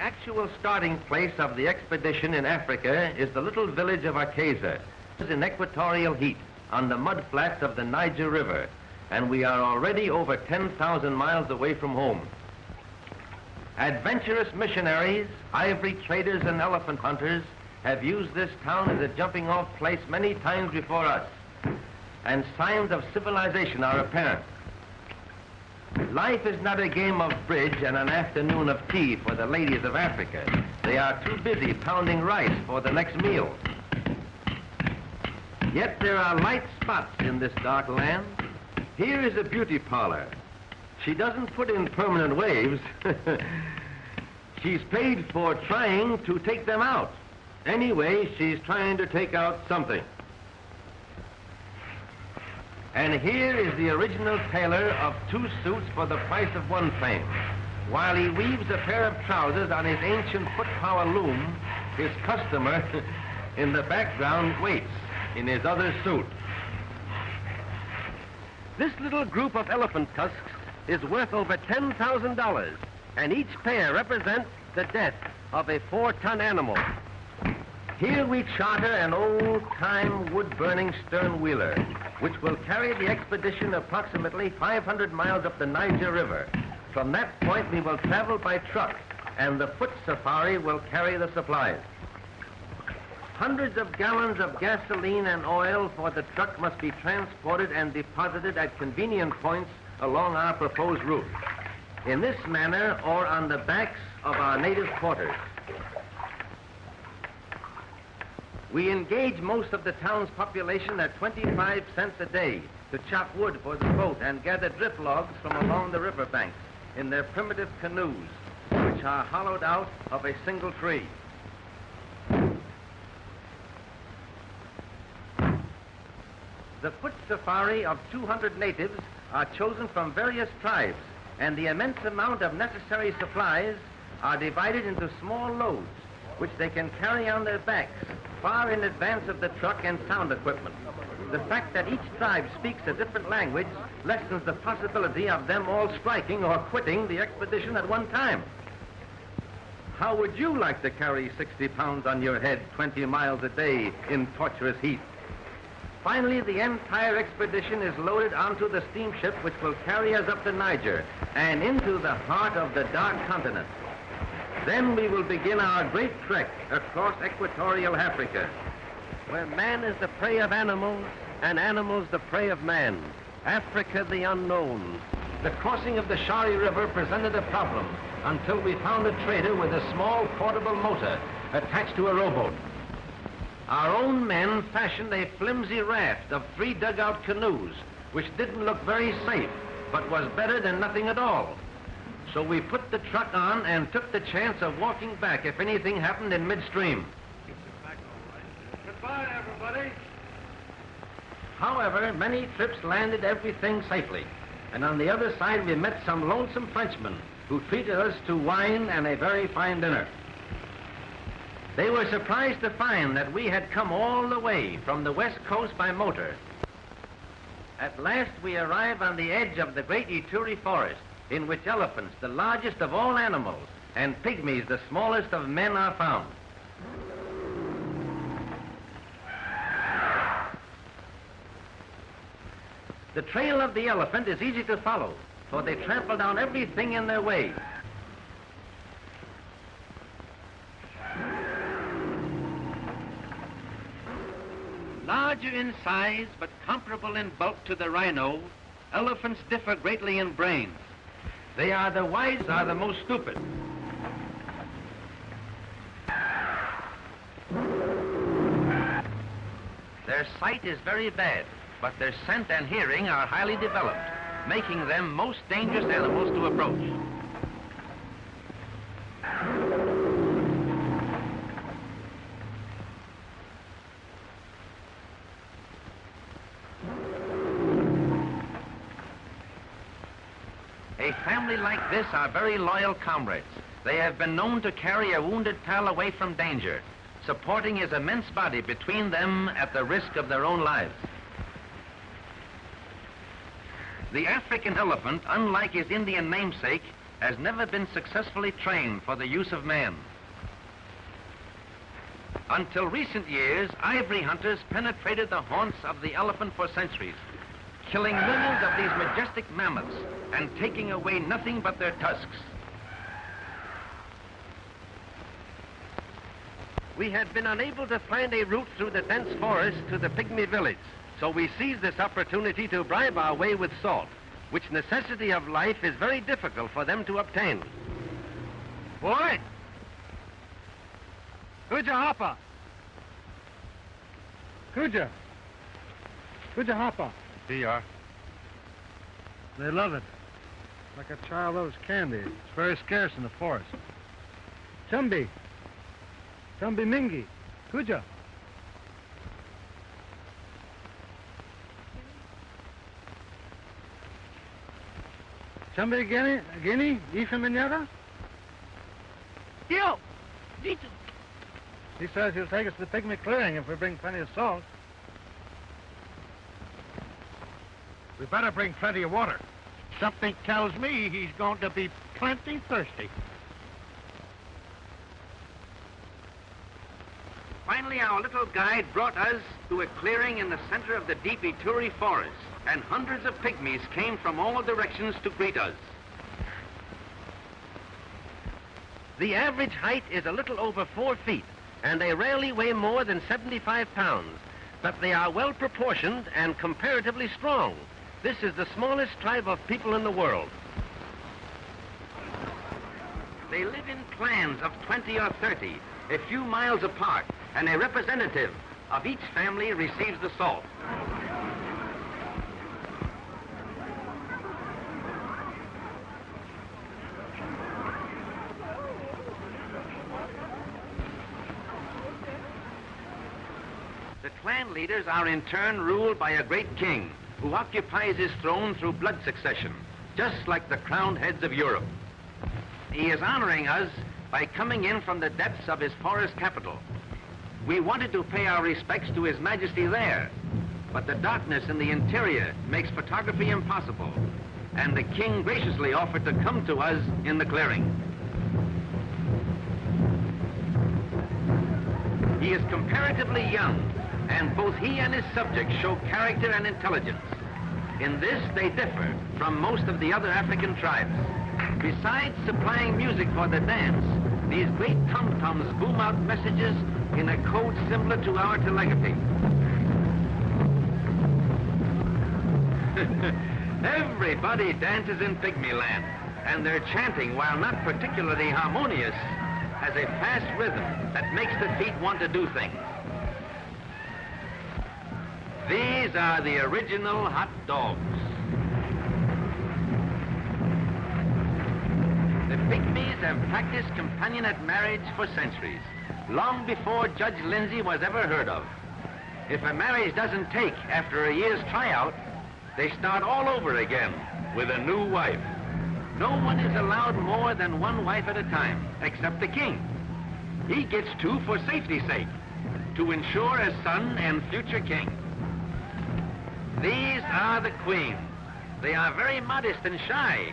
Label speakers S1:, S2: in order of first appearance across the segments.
S1: actual starting place of the expedition in Africa is the little village of Akeza, in equatorial heat on the mudflats of the Niger River, and we are already over 10,000 miles away from home. Adventurous missionaries, ivory traders, and elephant hunters have used this town as a jumping-off place many times before us, and signs of civilization are apparent. Life is not a game of bridge and an afternoon of tea for the ladies of Africa. They are too busy pounding rice for the next meal. Yet there are light spots in this dark land. Here is a beauty parlor. She doesn't put in permanent waves. She's paid for trying to take them out. Anyway, she's trying to take out something. And here is the original tailor of 2 suits for the price of 1 frame. While he weaves a pair of trousers on his ancient foot-power loom, his customer in the background waits in his other suit. This little group of elephant tusks is worth over $10,000, and each pair represents the death of a 4-ton animal. Here we charter an old-time wood-burning stern-wheeler, which will carry the expedition approximately 500 miles up the Niger River. From that point, we will travel by truck, and the foot safari will carry the supplies. Hundreds of gallons of gasoline and oil for the truck must be transported and deposited at convenient points along our proposed route, in this manner or on the backs of our native quarters. We engage most of the town's population at 25 cents a day to chop wood for the boat and gather drift logs from along the riverbanks in their primitive canoes, which are hollowed out of a single tree. The foot safari of 200 natives are chosen from various tribes, and the immense amount of necessary supplies are divided into small loads, which they can carry on their backs far in advance of the truck and sound equipment. The fact that each tribe speaks a different language lessens the possibility of them all striking or quitting the expedition at one time. How would you like to carry 60 pounds on your head 20 miles a day in torturous heat? Finally, the entire expedition is loaded onto the steamship which will carry us up the Niger and into the heart of the dark continent. Then we will begin our great trek across equatorial Africa, where man is the prey of animals and animals the prey of man. Africa the unknown. The crossing of the Shari River presented a problem until we found a trader with a small portable motor attached to a rowboat. Our own men fashioned a flimsy raft of 3 dugout canoes, which didn't look very safe, but was better than nothing at all. So we put the truck on and took the chance of walking back if anything happened in midstream. Goodbye, everybody. However, many trips landed everything safely, and on the other side we met some lonesome Frenchmen who treated us to wine and a very fine dinner. They were surprised to find that we had come all the way from the west coast by motor. At last we arrive on the edge of the great Ituri forest, in which elephants, the largest of all animals, and pygmies, the smallest of men, are found. The trail of the elephant is easy to follow, for they trample down everything in their way. Larger in size, but comparable in bulk to the rhino, elephants differ greatly in brains. They are the wise, are the most stupid. Their sight is very bad, but their scent and hearing are highly developed, making them most dangerous animals to approach. A family like this are very loyal comrades. They have been known to carry a wounded pal away from danger, supporting his immense body between them at the risk of their own lives. The African elephant, unlike his Indian namesake, has never been successfully trained for the use of man. Until recent years, ivory hunters penetrated the haunts of the elephant for centuries, killing millions of these majestic mammoths and taking away nothing but their tusks. We had been unable to find a route through the dense forest to the pygmy village, so we seized this opportunity to bribe our way with salt, which necessity of life is very difficult for them to obtain.
S2: Boy! Kuja hapa! Kuja! Kuja hapa!
S3: Here you are.
S2: They love it. Like a child loves candy. It's very scarce in the forest. Chumbi! Chumbi mingi! Kuja! Chumbi guinea? Ifa manera?
S4: Yo! Dito!
S2: He says he'll take us to the pygmy clearing if we bring plenty of salt.
S3: We better bring plenty of water.
S4: Something tells me he's going to be plenty thirsty.
S1: Finally, our little guide brought us to a clearing in the center of the deep Ituri forest, and hundreds of pygmies came from all directions to greet us. The average height is a little over 4 feet, and they rarely weigh more than 75 pounds, but they are well proportioned and comparatively strong. This is the smallest tribe of people in the world. They live in clans of 20 or 30, a few miles apart, and a representative of each family receives the salt. The clan leaders are in turn ruled by a great king who occupies his throne through blood succession, just like the crowned heads of Europe. He is honoring us by coming in from the depths of his forest capital. We wanted to pay our respects to His Majesty there, but the darkness in the interior makes photography impossible, and the king graciously offered to come to us in the clearing. He is comparatively young, and both he and his subjects show character and intelligence. In this, they differ from most of the other African tribes. Besides supplying music for the dance, these great tom-toms boom out messages in a code similar to our telegraphy. Everybody dances in Pygmy Land, and their chanting, while not particularly harmonious, has a fast rhythm that makes the feet want to do things. These are the original hot dogs. The Pygmies have practiced companionate marriage for centuries, long before Judge Lindsay was ever heard of. If a marriage doesn't take after a year's tryout, they start all over again with a new wife. No one is allowed more than one wife at a time, except the king. He gets 2 for safety's sake, to ensure a son and future king. These are the queens. They are very modest and shy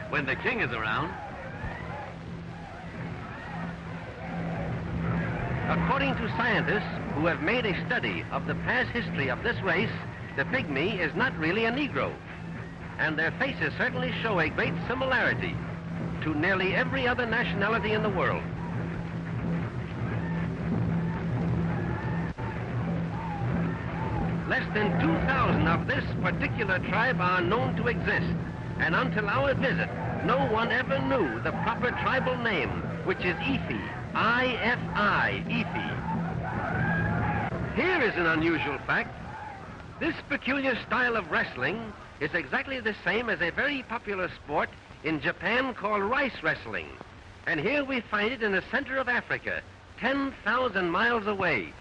S1: when the king is around. According to scientists who have made a study of the past history of this race, the pygmy is not really a Negro, and their faces certainly show a great similarity to nearly every other nationality in the world. Less than 2,000 of this particular tribe are known to exist, and until our visit, no one ever knew the proper tribal name, which is Ifi, I-F-I, Ifi. Here is an unusual fact. This peculiar style of wrestling is exactly the same as a very popular sport in Japan called rice wrestling, and here we find it in the center of Africa, 10,000 miles away.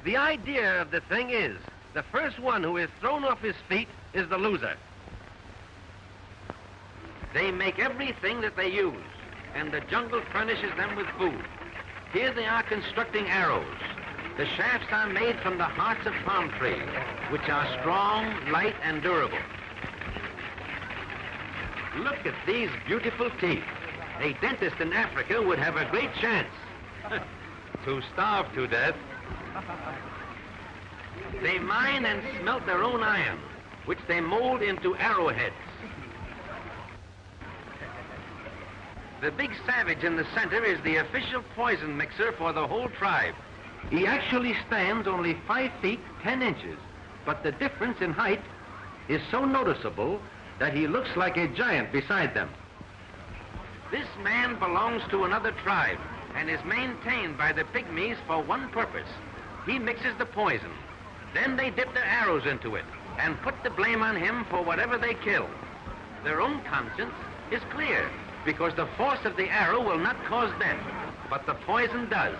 S1: The idea of the thing is, the first one who is thrown off his feet is the loser. They make everything that they use, and the jungle furnishes them with food. Here they are constructing arrows. The shafts are made from the hearts of palm trees, which are strong, light, and durable. Look at these beautiful teeth. A dentist in Africa would have a great chance to starve to death. They mine and smelt their own iron, which they mold into arrowheads. The big savage in the center is the official poison mixer for the whole tribe. He actually stands only 5 feet 10 inches, but the difference in height is so noticeable that he looks like a giant beside them. This man belongs to another tribe and is maintained by the pygmies for one purpose. He mixes the poison. Then they dip their arrows into it and put the blame on him for whatever they kill. Their own conscience is clear because the force of the arrow will not cause death, but the poison does.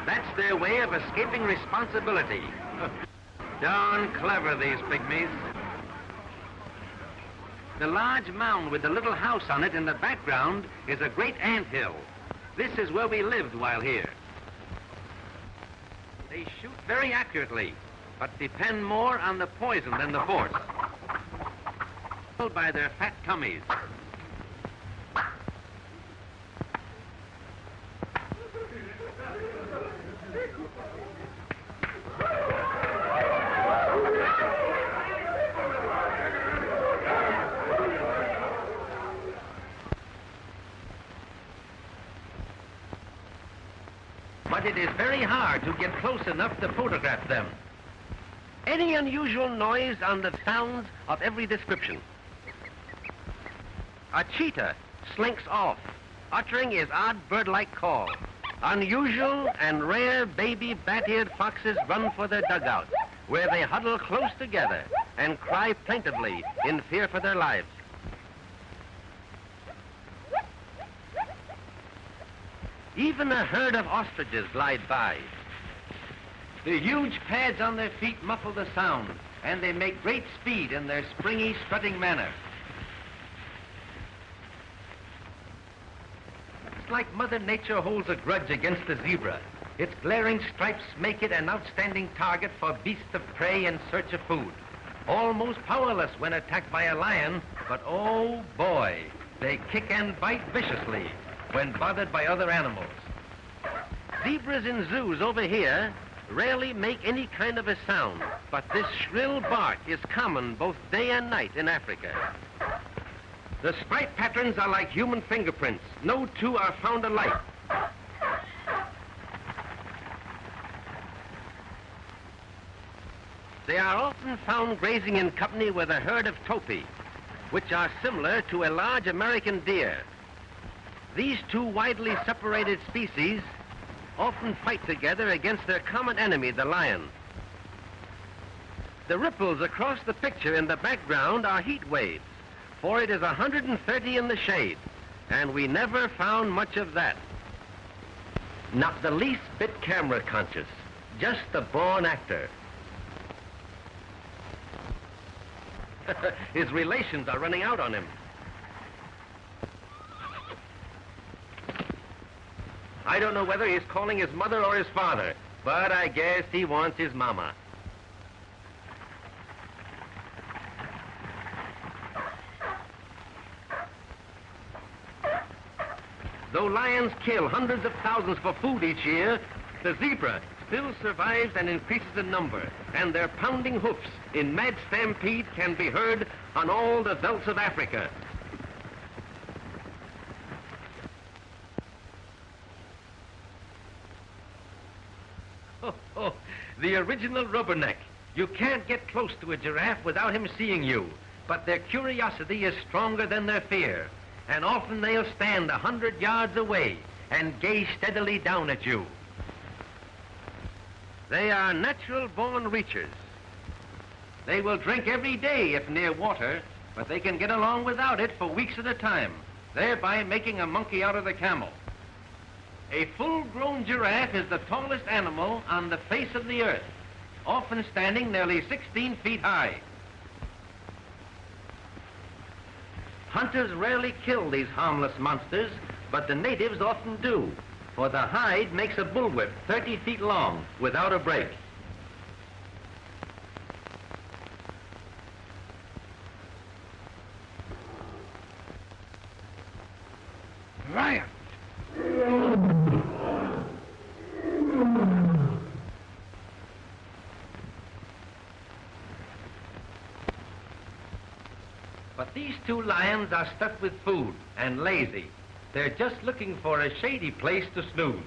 S1: That's their way of escaping responsibility. Darn clever, these pygmies. The large mound with the little house on it in the background is a great anthill. This is where we lived while here. They shoot very accurately, but depend more on the poison than the force. By their fat tummies. But it is very hard to get close enough to photograph them. Any unusual noise on the sounds of every description. A cheetah slinks off, uttering his odd bird-like call. Unusual and rare baby bat-eared foxes run for their dugouts, where they huddle close together and cry plaintively in fear for their lives. Even a herd of ostriches glide by. The huge pads on their feet muffle the sound, and they make great speed in their springy, strutting manner. It's like Mother Nature holds a grudge against the zebra. Its glaring stripes make it an outstanding target for beasts of prey in search of food. Almost powerless when attacked by a lion, but oh boy, they kick and bite viciously when bothered by other animals. Zebras in zoos over here rarely make any kind of a sound, but this shrill bark is common both day and night in Africa. The stripe patterns are like human fingerprints. No two are found alike. They are often found grazing in company with a herd of topi, which are similar to a large American deer. These two widely separated species often fight together against their common enemy, the lion. The ripples across the picture in the background are heat waves, for it is 130 in the shade, and we never found much of that. Not the least bit camera conscious, just a born actor. His relations are running out on him. I don't know whether he's calling his mother or his father, but I guess he wants his mama. Though lions kill hundreds of thousands for food each year, the zebra still survives and increases in number, and their pounding hoofs in mad stampede can be heard on all the velds of Africa. Oh, the original rubberneck. You can't get close to a giraffe without him seeing you, but their curiosity is stronger than their fear, and often they'll stand 100 yards away and gaze steadily down at you. They are natural-born reachers. They will drink every day if near water, but they can get along without it for weeks at a time, thereby making a monkey out of the camel. A full-grown giraffe is the tallest animal on the face of the earth, often standing nearly 16 feet high. Hunters rarely kill these harmless monsters, but the natives often do, for the hide makes a bullwhip 30 feet long without a break.
S3: lion.
S1: But these two lions are stuffed with food and lazy. They're just looking for a shady place to snooze.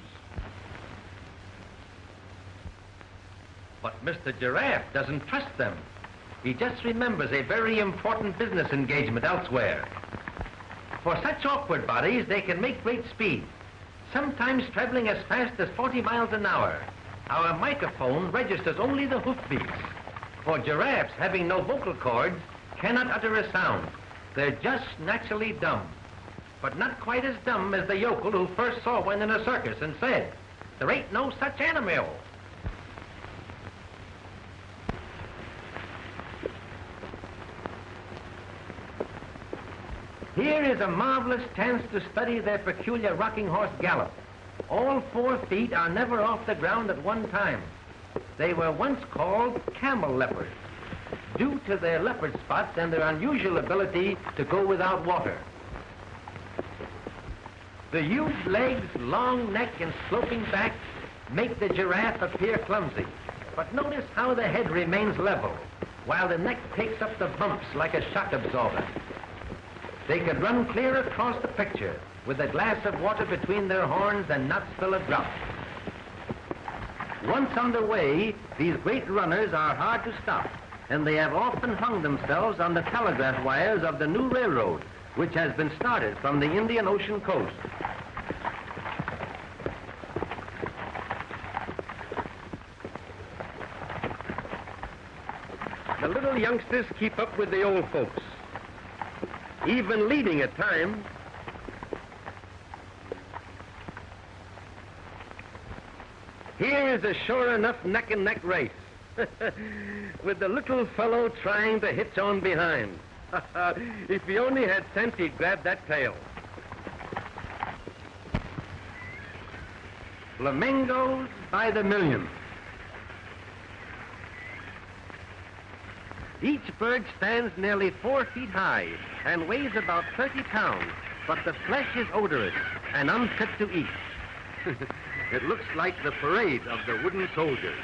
S1: But Mr. Giraffe doesn't trust them. He just remembers a very important business engagement elsewhere. For such awkward bodies, they can make great speed, sometimes traveling as fast as 40 miles an hour. Our microphone registers only the hoofbeats. For giraffes, having no vocal cords, cannot utter a sound. They're just naturally dumb. But not quite as dumb as the yokel who first saw one in a circus and said, "There ain't no such animal." Here is a marvelous chance to study their peculiar rocking horse gallop. All 4 feet are never off the ground at one time. They were once called camel leopards, due to their leopard spots and their unusual ability to go without water. The huge legs, long neck, and sloping back make the giraffe appear clumsy. But notice how the head remains level, while the neck takes up the bumps like a shock absorber. They could run clear across the picture with a glass of water between their horns and not spill a drop. Once underway, these great runners are hard to stop, and they have often hung themselves on the telegraph wires of the new railroad, which has been started from the Indian Ocean coast. The little youngsters keep up with the old folks, even leading at times. Here is a sure enough neck-and-neck race, with the little fellow trying to hitch on behind. If he only had sense, he'd grab that tail. Flamingos by the million. Each bird stands nearly 4 feet high and weighs about 30 pounds, but the flesh is odorous and unfit to eat. It looks like the parade of the wooden soldiers.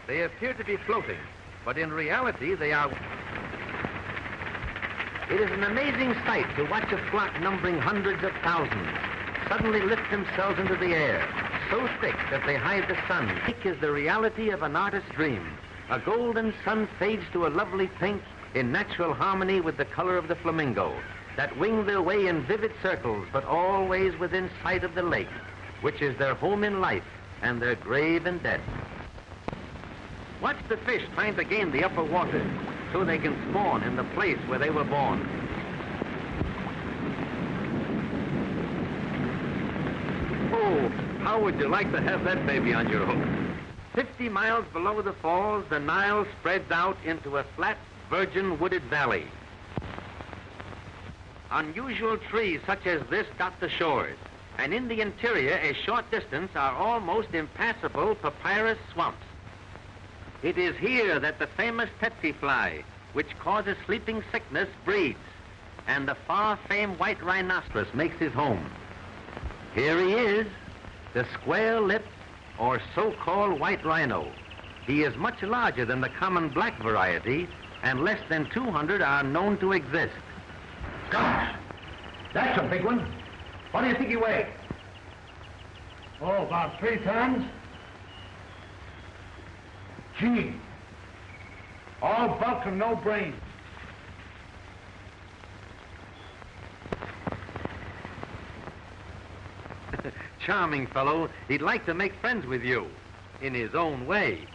S1: They appear to be floating, but in reality they are... It is an amazing sight to watch a flock numbering hundreds of thousands suddenly lift themselves into the air, so thick that they hide the sun. Thick is the reality of an artist's dream. A golden sun fades to a lovely pink in natural harmony with the color of the flamingo, that wing their way in vivid circles, but always within sight of the lake, which is their home in life and their grave in death. Watch the fish trying to gain the upper water so they can spawn in the place where they were born. Oh, how would you like to have that baby on your hook? 50 miles below the falls, the Nile spreads out into a flat, virgin wooded valley. Unusual trees such as this dot the shores, and in the interior, a short distance, are almost impassable papyrus swamps. It is here that the famous tsetse fly, which causes sleeping sickness, breeds, and the far-famed white rhinoceros makes his home. Here he is, the square-lipped or so-called white rhino. He is much larger than the common black variety, and less than 200 are known to exist.
S3: Gosh, that's a big one. What do you think he weighs?
S2: Oh, about 3 tons.
S3: Gee, all bulk and no brains.
S1: Charming fellow. He'd like to make friends with you, in his own way.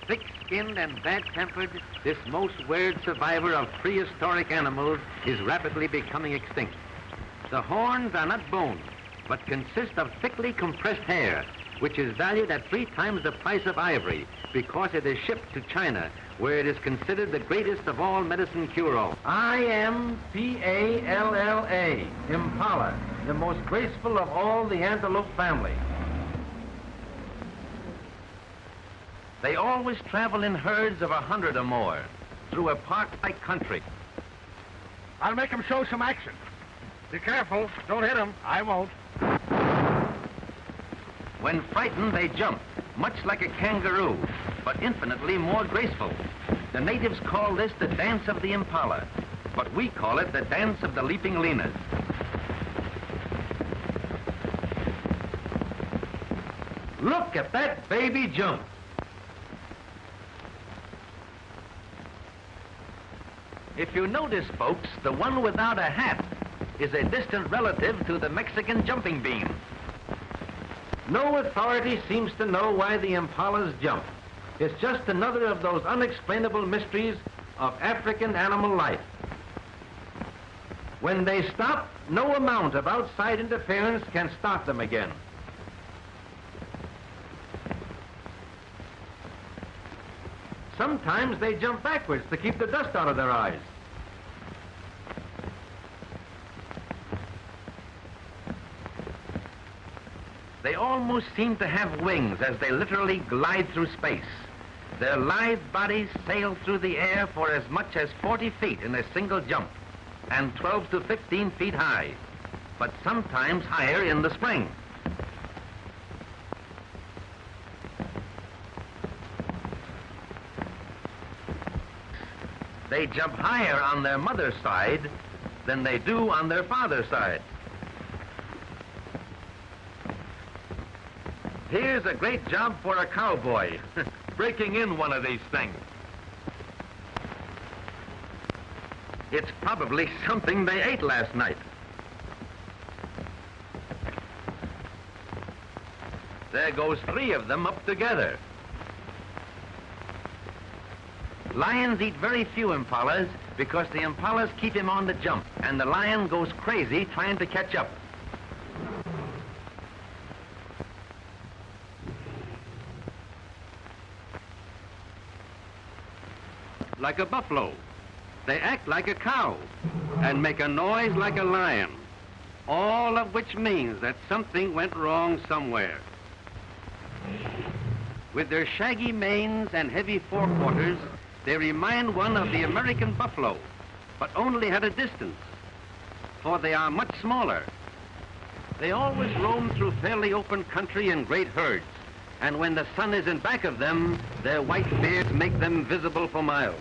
S1: Thick-skinned and bad-tempered, this most weird survivor of prehistoric animals is rapidly becoming extinct. The horns are not bone, but consist of thickly compressed hair, which is valued at 3 times the price of ivory, because it is shipped to China, where it is considered the greatest of all medicine cure-all. Impala, Impala, the most graceful of all the antelope family. They always travel in herds of 100 or more through a park-like country.
S2: I'll make him show some action. Be careful. Don't hit him. I won't.
S1: When frightened, they jump, much like a kangaroo, but infinitely more graceful. The natives call this the dance of the impala, but we call it the dance of the leaping linas. Look at that baby jump. If you notice, folks, the one without a hat is a distant relative to the Mexican jumping bean. No authority seems to know why the impalas jump. It's just another of those unexplainable mysteries of African animal life. When they stop, no amount of outside interference can stop them again. Sometimes they jump backwards to keep the dust out of their eyes. They almost seem to have wings as they literally glide through space. Their lithe bodies sail through the air for as much as 40 feet in a single jump, and 12 to 15 feet high, but sometimes higher in the spring. They jump higher on their mother's side than they do on their father's side. Here's a great job for a cowboy, breaking in one of these things. It's probably something they ate last night. There goes 3 of them up together. Lions eat very few impalas because the impalas keep him on the jump, and the lion goes crazy trying to catch up. Like a buffalo, they act like a cow and make a noise like a lion, all of which means that something went wrong somewhere. With their shaggy manes and heavy forequarters, they remind one of the American buffalo, but only at a distance, for they are much smaller. They always roam through fairly open country in great herds, and when the sun is in back of them, their white beards make them visible for miles.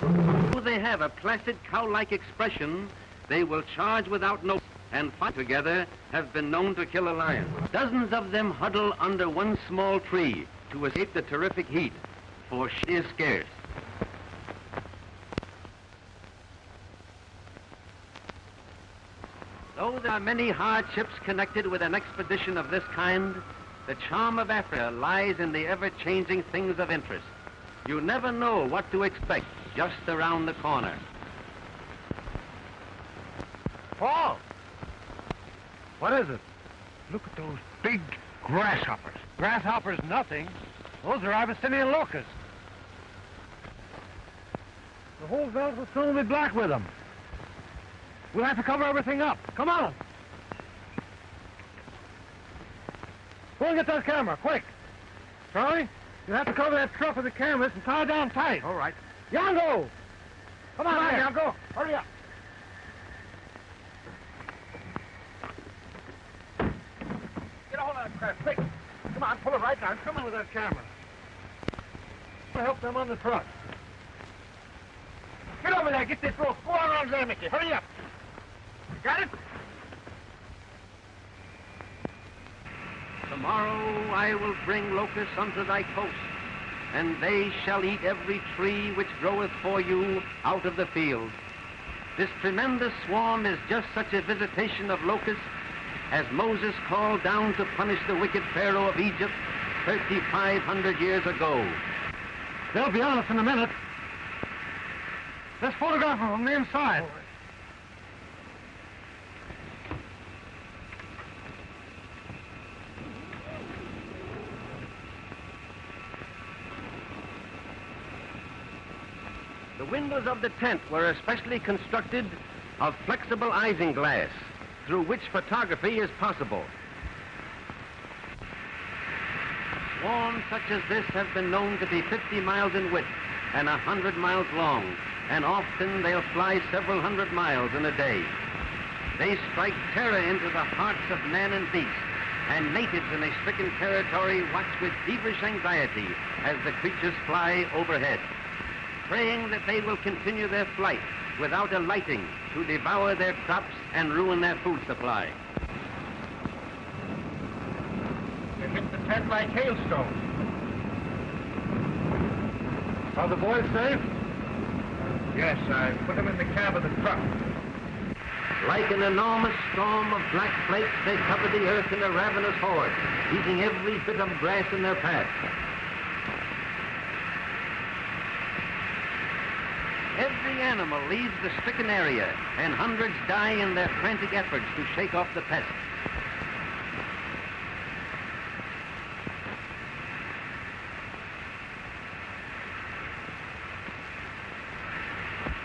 S1: Though they have a placid cow-like expression, they will charge without notice, and fight together have been known to kill a lion. Dozens of them huddle under one small tree to escape the terrific heat, for shit is scarce. Though there are many hardships connected with an expedition of this kind, the charm of Africa lies in the ever-changing things of interest. You never know what to expect just around the corner.
S2: Paul! What is it? Look at those big grasshoppers. Grasshoppers nothing. Those are Abyssinian locusts. The whole belt will soon be black with them. We'll have to cover everything up. Come on. Go and get that camera, quick. Charlie, you'll have to cover that truck with the cameras and tie it down tight. All right. Yango! Come on, Yango. Hurry up. Get a hold of that crap, quick. Come on, pull it right down. Come on with that camera. I'll help them on the truck. Get over there, get this rope. Go on around there, Mickey. Hurry up. Got it?
S1: Tomorrow I will bring locusts unto thy coast, and they shall eat every tree which groweth for you out of the field. This tremendous swarm is just such a visitation of locusts as Moses called down to punish the wicked Pharaoh of Egypt 3,500 years ago.
S2: They'll be on us in a minute. Let's photograph them from the inside.
S1: The windows of the tent were especially constructed of flexible isinglass, through which photography is possible. Swarms such as this have been known to be 50 miles in width and 100 miles long, and often they'll fly several hundred miles in a day. They strike terror into the hearts of man and beast, and natives in a stricken territory watch with feverish anxiety as the creatures fly overhead, praying that they will continue their flight without alighting to devour their crops and ruin their food supply.
S3: They hit the tent like hailstones.
S2: Are the boys safe?
S3: Yes, I put them in the cab of the truck.
S1: Like an enormous storm of black flakes, they cover the earth in a ravenous horde, eating every bit of grass in their path. Every animal leaves the stricken area, and hundreds die in their frantic efforts to shake off the pest.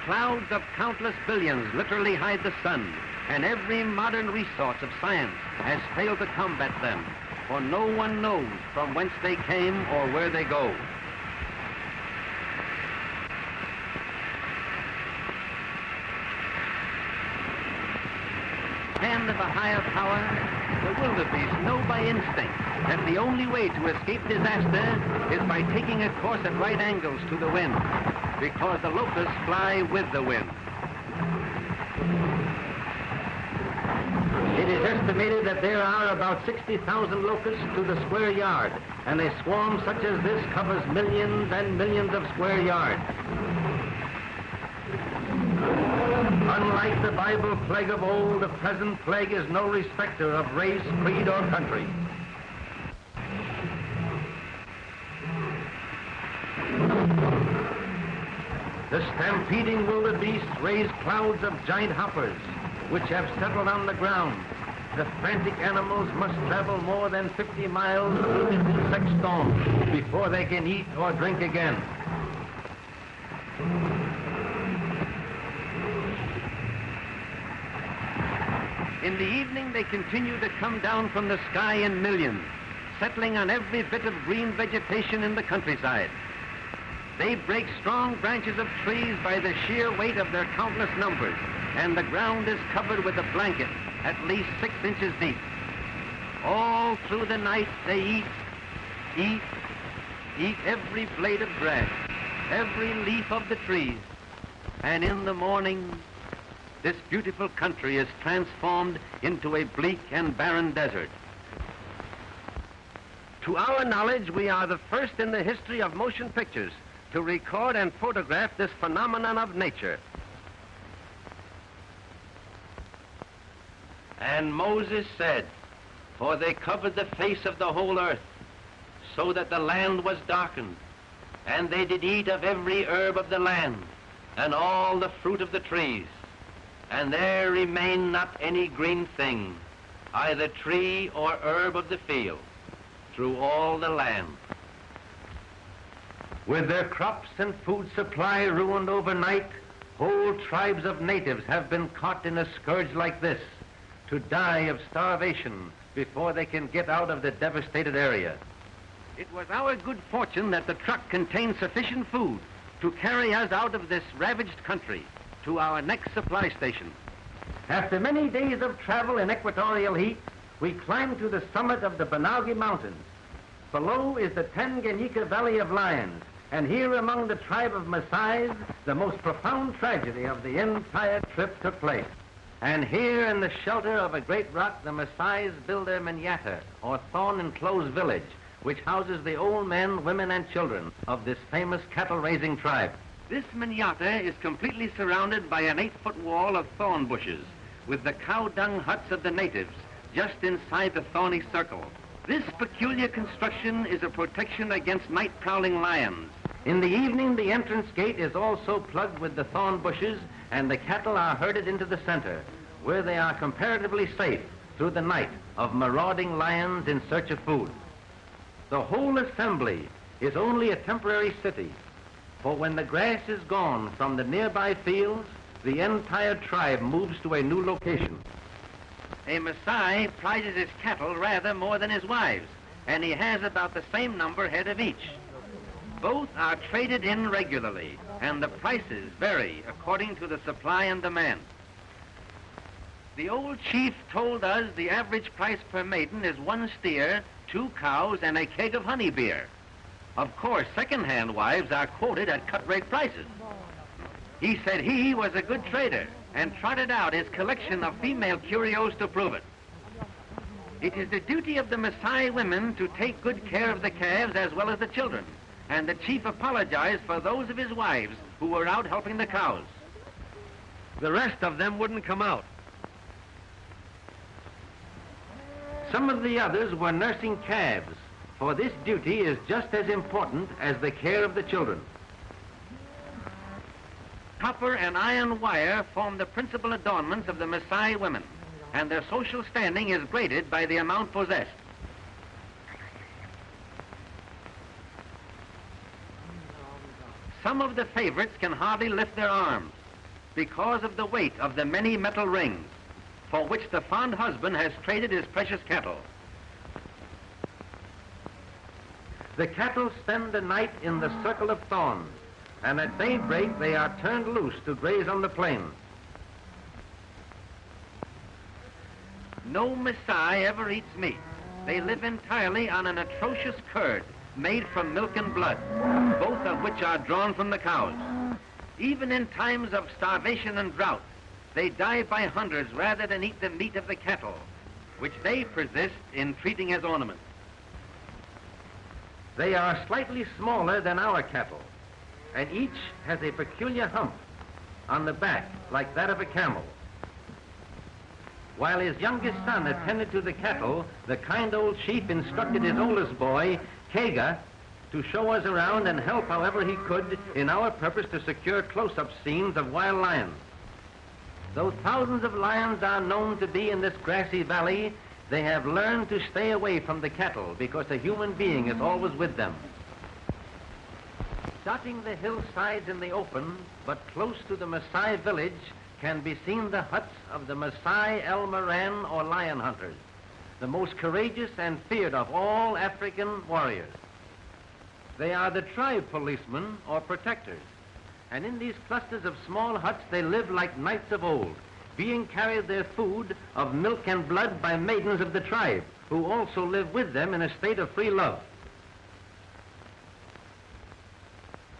S1: Clouds of countless billions literally hide the sun, and every modern resource of science has failed to combat them, for no one knows from whence they came or where they go. Hand of a higher power, the wildebeest know by instinct that the only way to escape disaster is by taking a course at right angles to the wind, because the locusts fly with the wind. It is estimated that there are about 60,000 locusts to the square yard, and a swarm such as this covers millions and millions of square yards. Unlike the Bible plague of old, the present plague is no respecter of race, creed, or country. The stampeding wildebeests raise clouds of giant hoppers, which have settled on the ground. The frantic animals must travel more than 50 miles through this insect storm before they can eat or drink again. In the evening, they continue to come down from the sky in millions, settling on every bit of green vegetation in the countryside. They break strong branches of trees by the sheer weight of their countless numbers, and the ground is covered with a blanket at least 6 inches deep. All through the night, they eat every blade of grass, every leaf of the trees, and in the morning, this beautiful country is transformed into a bleak and barren desert. To our knowledge, we are the first in the history of motion pictures to record and photograph this phenomenon of nature. And Moses said, "For they covered the face of the whole earth, so that the land was darkened, and they did eat of every herb of the land, and all the fruit of the trees. And there remained not any green thing, either tree or herb of the field, through all the land." With their crops and food supply ruined overnight, whole tribes of natives have been caught in a scourge like this, to die of starvation before they can get out of the devastated area. It was our good fortune that the truck contained sufficient food to carry us out of this ravaged country to our next supply station. After many days of travel in equatorial heat, we climbed to the summit of the Banaugi Mountains. Below is the Tanganyika Valley of Lions, and here among the tribe of Maasais, the most profound tragedy of the entire trip took place. And here in the shelter of a great rock, the Maasais build their manyatta, or thorn-enclosed village, which houses the old men, women, and children of this famous cattle-raising tribe. This manyatta is completely surrounded by an 8-foot wall of thorn bushes, with the cow-dung huts of the natives just inside the thorny circle. This peculiar construction is a protection against night-prowling lions. In the evening, the entrance gate is also plugged with the thorn bushes, and the cattle are herded into the center, where they are comparatively safe through the night of marauding lions in search of food. The whole assembly is only a temporary city, for when the grass is gone from the nearby fields, the entire tribe moves to a new location. A Maasai prizes his cattle rather more than his wives, and he has about the same number head of each. Both are traded in regularly, and the prices vary according to the supply and demand. The old chief told us the average price per maiden is 1 steer, 2 cows, and a keg of honey beer. Of course, second-hand wives are quoted at cut-rate prices. He said he was a good trader and trotted out his collection of female curios to prove it. It is the duty of the Maasai women to take good care of the calves as well as the children, and the chief apologized for those of his wives who were out helping the cows.
S2: The rest of them wouldn't come out.
S1: Some of the others were nursing calves, for this duty is just as important as the care of the children. Copper and iron wire form the principal adornments of the Maasai women, and their social standing is graded by the amount possessed. Some of the favorites can hardly lift their arms because of the weight of the many metal rings, for which the fond husband has traded his precious cattle. The cattle spend the night in the circle of thorns, and at daybreak they are turned loose to graze on the plains. No Maasai ever eats meat. They live entirely on an atrocious curd made from milk and blood, both of which are drawn from the cows. Even in times of starvation and drought, they die by hundreds rather than eat the meat of the cattle, which they persist in treating as ornaments. They are slightly smaller than our cattle, and each has a peculiar hump on the back like that of a camel. While his youngest son attended to the cattle, the kind old chief instructed his oldest boy, Kega, to show us around and help however he could in our purpose to secure close-up scenes of wild lions. Though thousands of lions are known to be in this grassy valley, they have learned to stay away from the cattle because a human being is always with them. Dotting the hillsides in the open, but close to the Maasai village, can be seen the huts of the Maasai El Moran or lion hunters, the most courageous and feared of all African warriors. They are the tribe policemen or protectors, and in these clusters of small huts they live like knights of old, being carried their food of milk and blood by maidens of the tribe, who also live with them in a state of free love.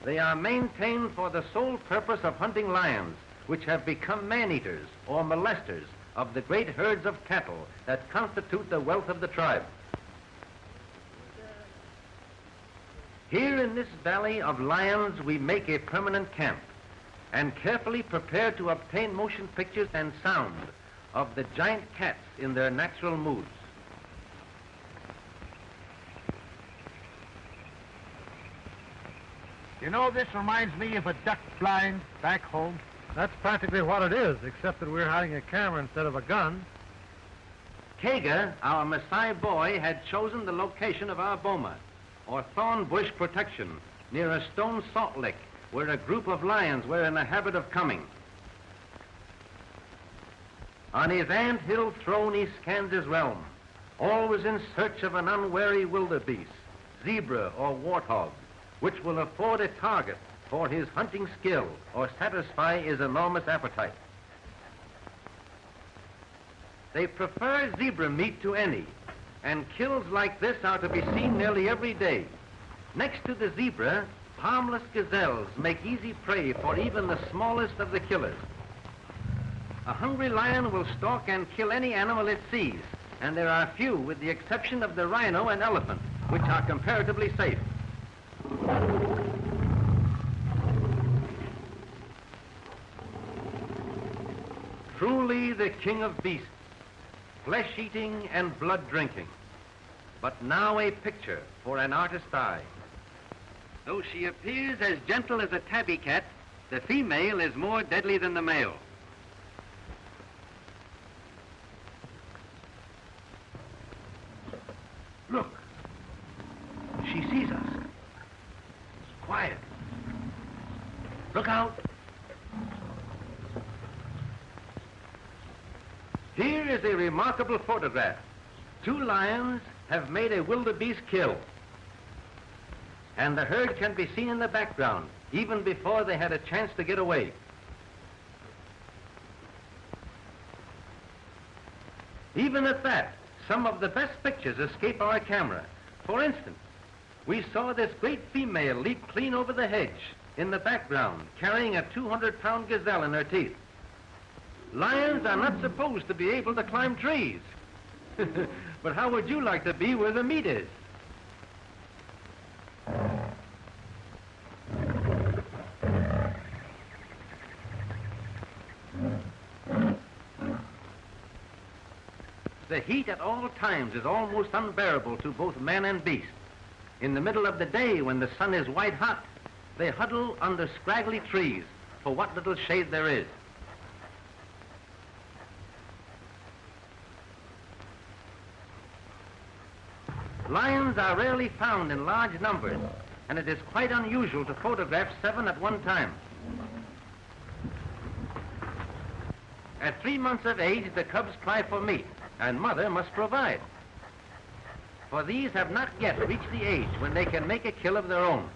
S1: They are maintained for the sole purpose of hunting lions, which have become man-eaters or molesters of the great herds of cattle that constitute the wealth of the tribe. Here in this valley of lions we make a permanent camp and carefully prepare to obtain motion pictures and sound of the giant cats in their natural moods.
S4: You know, this reminds me of a duck blind back home.
S2: That's practically what it is, except that we're hiding a camera instead of a gun.
S1: Kega, our Maasai boy, had chosen the location of our boma, or thorn bush protection, near a stone salt lick where a group of lions were in the habit of coming. On his ant-hill throne he scans his realm, always in search of an unwary wildebeest, zebra or warthog, which will afford a target for his hunting skill or satisfy his enormous appetite. They prefer zebra meat to any, and kills like this are to be seen nearly every day. Next to the zebra, harmless gazelles make easy prey for even the smallest of the killers. A hungry lion will stalk and kill any animal it sees, and there are few, with the exception of the rhino and elephant, which are comparatively safe. Truly the king of beasts, flesh-eating and blood-drinking, but now a picture for an artist's eye. Though she appears as gentle as a tabby cat, the female is more deadly than the male. Look, she sees us. Quiet. Look out. Here is a remarkable photograph. Two lions have made a wildebeest kill. And the herd can be seen in the background, even before they had a chance to get away. Even at that, some of the best pictures escape our camera. For instance, we saw this great female leap clean over the hedge in the background, carrying a 200-pound gazelle in her teeth. Lions are not supposed to be able to climb trees. But how would you like to be where the meat is? The heat at all times is almost unbearable to both man and beast. In the middle of the day, when the sun is white hot, they huddle under scraggly trees for what little shade there is. Lions are rarely found in large numbers, and it is quite unusual to photograph 7 at one time. At 3 months of age, the cubs cry for meat, and mother must provide. For these have not yet reached the age when they can make a kill of their own.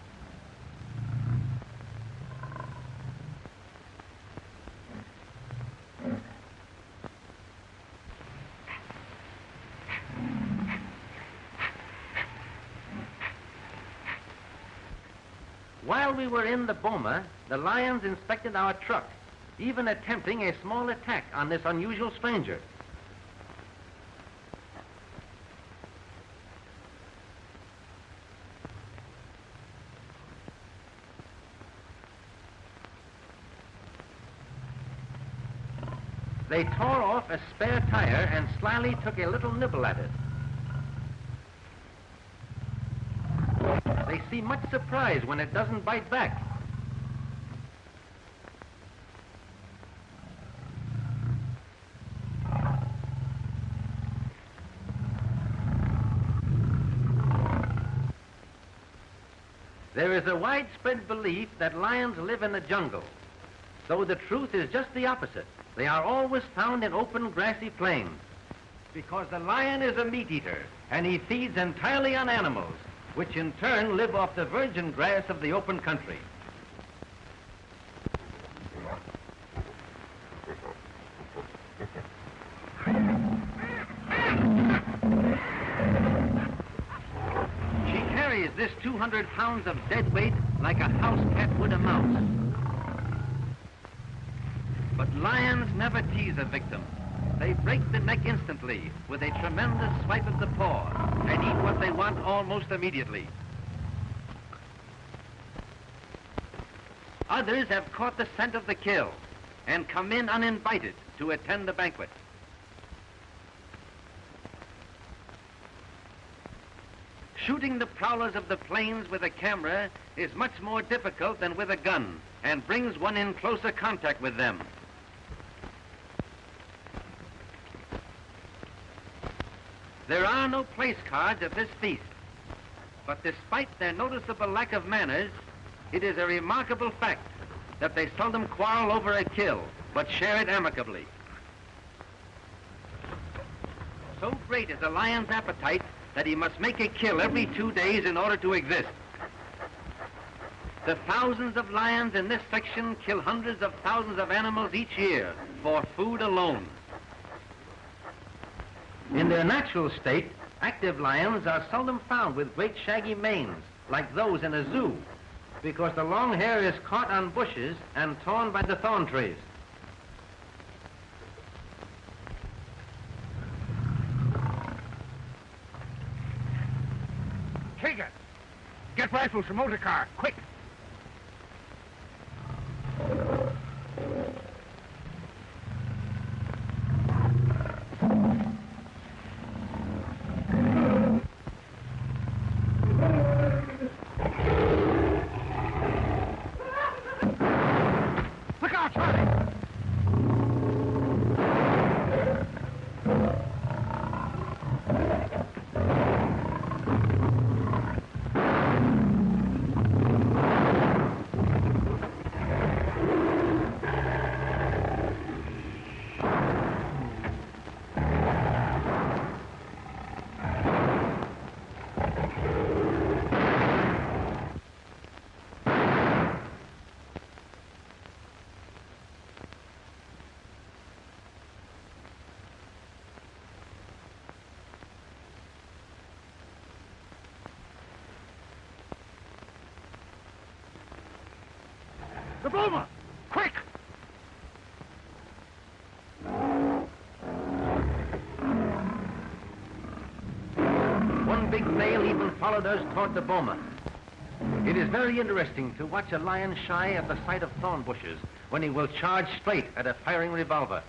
S1: While we were in the boma, the lions inspected our truck, even attempting a small attack on this unusual stranger. They tore off a spare tire and slyly took a little nibble at it. They seem much surprised when it doesn't bite back. There is a widespread belief that lions live in the jungle, though the truth is just the opposite. They are always found in open grassy plains, because the lion is a meat eater, and he feeds entirely on animals, which in turn live off the virgin grass of the open country. She carries this 200 pounds of dead weight like a house cat would a mouse. But lions never tease a victim. They break the neck instantly with a tremendous swipe of the paw and eat what they want almost immediately. Others have caught the scent of the kill and come in uninvited to attend the banquet. Shooting the prowlers of the plains with a camera is much more difficult than with a gun and brings one in closer contact with them. There are no place cards at this feast, but despite their noticeable lack of manners, it is a remarkable fact that they seldom quarrel over a kill, but share it amicably. So great is a lion's appetite that he must make a kill every 2 days in order to exist. The thousands of lions in this section kill hundreds of thousands of animals each year for food alone. In their natural state, active lions are seldom found with great shaggy manes like those in a zoo, because the long hair is caught on bushes and torn by the thorn trees.
S4: Trigger! Get rifles from motor car, quick! Look out, Charlie! The boma! Quick!
S1: One big male even followed us toward the boma. It is very interesting to watch a lion shy at the sight of thorn bushes when he will charge straight at a firing revolver.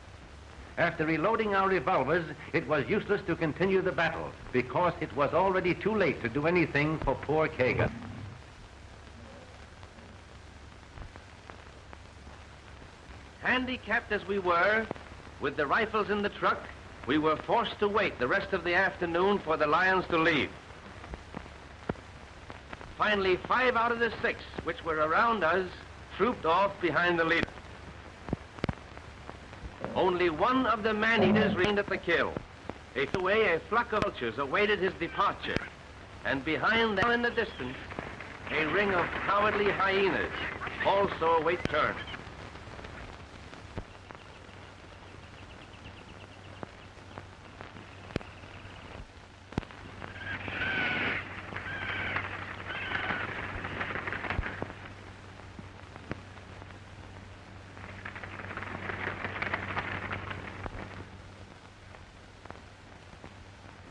S1: After reloading our revolvers, it was useless to continue the battle because it was already too late to do anything for poor Kaga. Handicapped as we were, with the rifles in the truck, we were forced to wait the rest of the afternoon for the lions to leave. Finally, 5 out of the 6, which were around us, trooped off behind the leader. Only one of the man-eaters remained at the kill. A flock of vultures awaited his departure, and behind them in the distance, a ring of cowardly hyenas also await turn.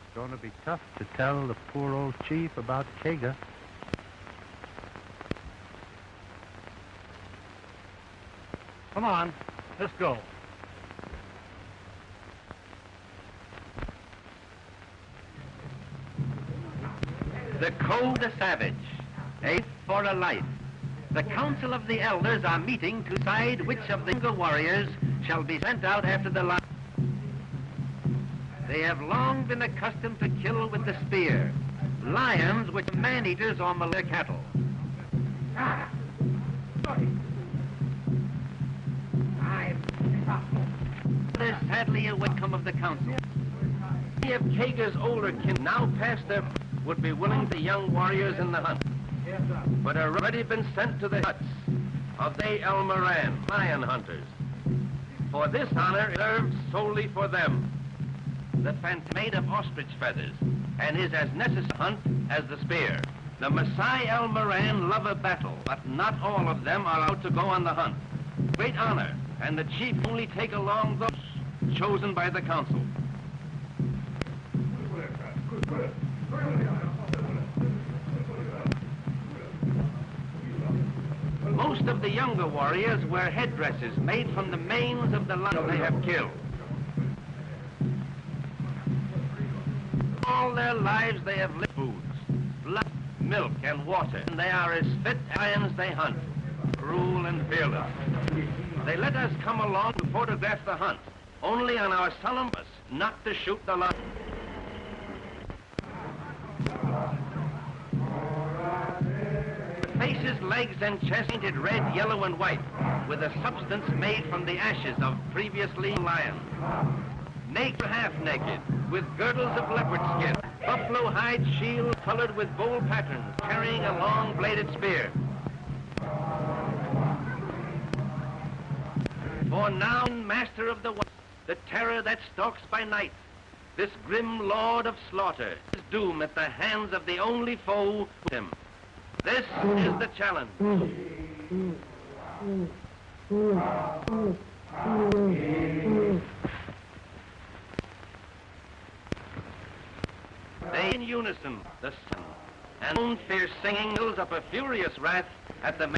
S2: It's going to be tough to tell the poor old chief about Kaga. Come on, let's go.
S1: The code of savage, a for a life. The council of the elders are meeting to decide which of the younger warriors shall be sent out after the lion. They have long been accustomed to kill with the spear, lions which are man-eaters or Malay cattle. There's sadly a outcome of the council. Many of Kaga's older kin now past their would be willing to young warriors in the hunt, but have already been sent to the huts of the El Moran, lion hunters. For this honor reserved solely for them. The phantom made of ostrich feathers and is as necessary to hunt as the spear. The Maasai El Moran love a battle, but not all of them are allowed to go on the hunt. Great honor, and the chief only take along those chosen by the council. Most of the younger warriors wear headdresses made from the manes of the lion they have killed. All their lives they have lived foods, blood, milk, and water, and they are as fit as lions they hunt, cruel and fearless. They let us come along to photograph the hunt, only on our solemn promise not to shoot the lion. The faces, legs, and chest painted red, yellow, and white, with a substance made from the ashes of previously lions. Naked or half naked, with girdles of leopard skin, buffalo hide shield colored with bold patterns, carrying a long bladed spear. For now, master of the West, the terror that stalks by night, this grim lord of slaughter, his doom at the hands of the only foe with him. This is the challenge. They in unison, the sun, and moon fierce singing builds up a furious wrath at the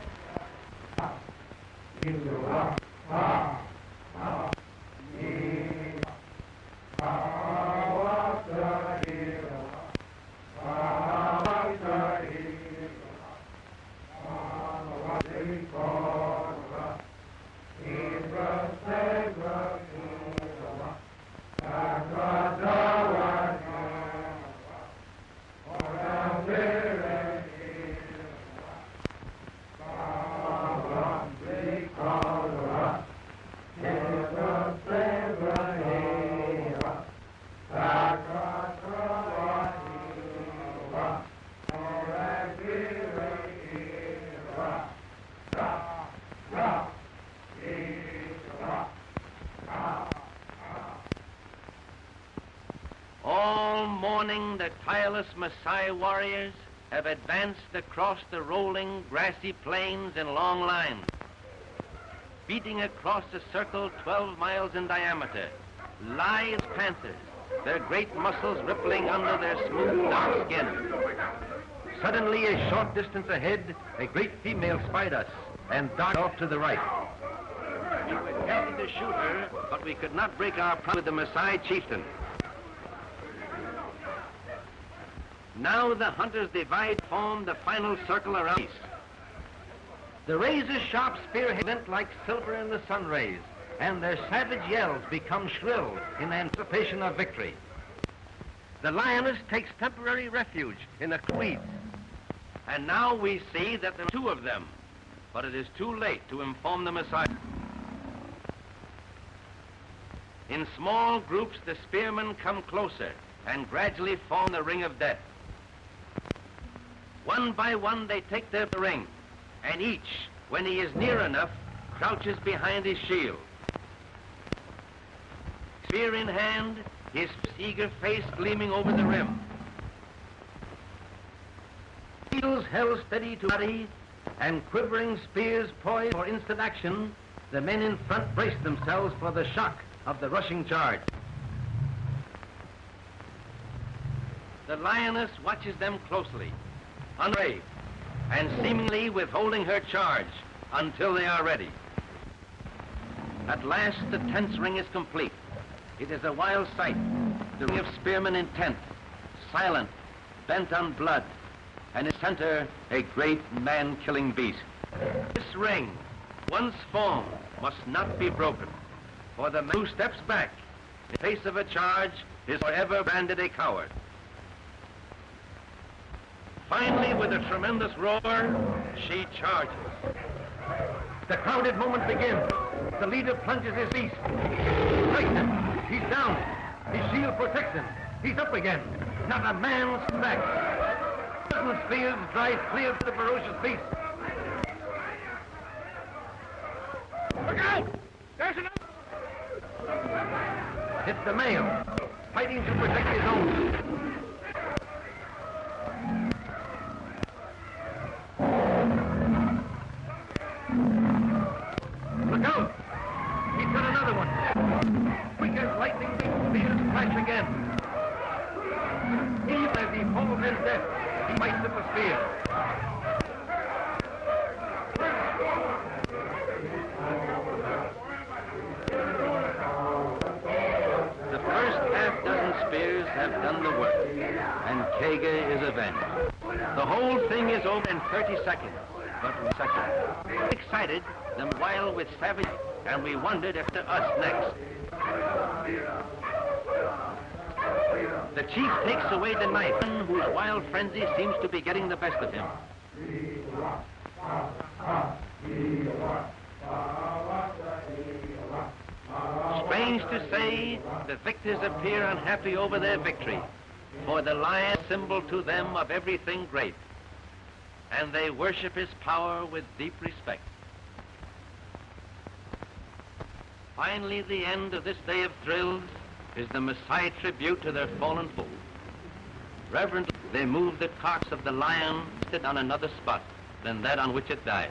S1: the tireless Maasai warriors have advanced across the rolling, grassy plains in long lines. beating across a circle 12 miles in diameter, lithe panthers, their great muscles rippling under their smooth, dark skin. Suddenly, a short distance ahead, a great female spied us and darted off to the right. We were happy to shoot her, but we could not break our promise with the Maasai chieftain. Now the hunters divide, form the final circle around us. The razor-sharp spearheads glint like silver in the sun rays, and their savage yells become shrill in anticipation of victory. The lioness takes temporary refuge in the weeds, and now we see that there are two of them, but it is too late to inform the Maasai. In small groups, the spearmen come closer and gradually form the ring of death. One by one, they take their ring, and each, when he is near enough, crouches behind his shield. Spear in hand, his eager face gleaming over the rim. Shields held steady to body, and quivering spears poised for instant action, the men in front brace themselves for the shock of the rushing charge. The lioness watches them closely, unafraid, and seemingly withholding her charge until they are ready. At last, the tense ring is complete. It is a wild sight, the ring of spearmen intent, silent, bent on blood, and in center, a great man-killing beast. This ring, once formed, must not be broken, for the man who steps back in face of a charge is forever branded a coward. Finally, with a tremendous roar, she charges. The crowded moment begins. The leader plunges his beast. Strikes him. He's down. His shield protects him. He's up again. Not a man's back. Dozen spears drive clear of the ferocious beast.
S4: Look out! There's another!
S1: It's the male, fighting to protect his own. Look out! He's got another one. Quick as lightning, the spears flash again. Even as he falls in death, he bites up a spear. The first half-dozen spears have done the work, and Kaga is avenged. The whole thing is over in 30 seconds, but excited, them wild with savage, and we wondered if to us next. The chief takes away the knife, whose wild frenzy seems to be getting the best of him. Strange to say, the victors appear unhappy over their victory, for the lion is symbol to them of everything great, and they worship his power with deep respect. Finally, the end of this day of thrills is the Maasai tribute to their fallen foe. Reverently, they move the carcass of the lion on another spot than that on which it died.